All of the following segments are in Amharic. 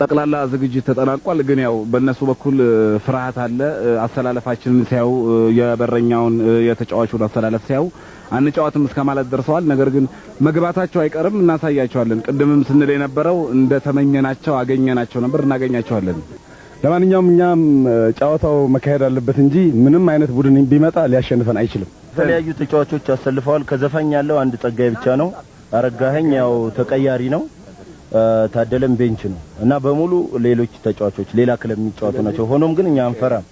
ጠቅላላ ዝግጅት ተጠናቋል። ግን ያው በእነሱ በኩል ፍርሃት አለ። አስተላለፋችንን ሲያዩ የበረኛውን የተጫዋቹን አስተላለፍ ሲያዩ አንጫወትም እስከማለት ደርሰዋል። ነገር ግን መግባታቸው አይቀርም፣ እናሳያቸዋለን። ቅድምም ስንል የነበረው እንደተመኘናቸው አገኘናቸው ነበር፣ እናገኛቸዋለን። ለማንኛውም እኛም ጨዋታው መካሄድ አለበት እንጂ ምንም አይነት ቡድን ቢመጣ ሊያሸንፈን አይችልም። የተለያዩ ተጫዋቾች አሰልፈዋል። ከዘፋኝ ያለው አንድ ጸጋይ ብቻ ነው። አረጋኸኝ ያው ተቀያሪ ነው። ታደለም ቤንች ነው እና በሙሉ ሌሎች ተጫዋቾች ሌላ ክለብ የሚጫወቱ ናቸው። ሆኖም ግን እኛ አንፈራም፣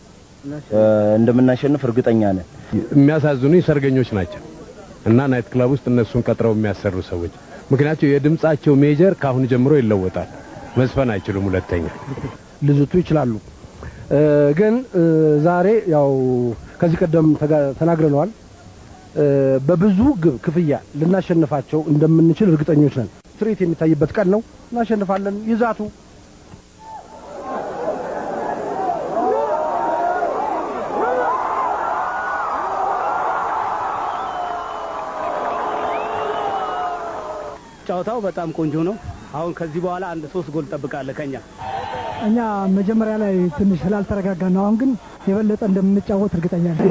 እንደምናሸንፍ እርግጠኛ ነን። የሚያሳዝኑ ሰርገኞች ናቸው እና ናይት ክለብ ውስጥ እነሱን ቀጥረው የሚያሰሩ ሰዎች ምክንያቱም የድምጻቸው ሜጀር ካሁን ጀምሮ ይለወጣል። መስፈን አይችሉም። ሁለተኛ ልዝቱ ይችላሉ። ግን ዛሬ ያው ከዚህ ቀደም ተናግረናል። በብዙ ግብ ክፍያ ልናሸንፋቸው እንደምንችል እርግጠኞች ነን። ትርኢት የሚታይበት ቀን ነው። እናሸንፋለን። ይዛቱ ጨዋታው በጣም ቆንጆ ነው። አሁን ከዚህ በኋላ አንድ 3 ጎል ጠብቃለህ ከኛ። እኛ መጀመሪያ ላይ ትንሽ ስላልተረጋጋን ነው። አሁን ግን የበለጠ እንደምንጫወት እርግጠኛ ነኝ።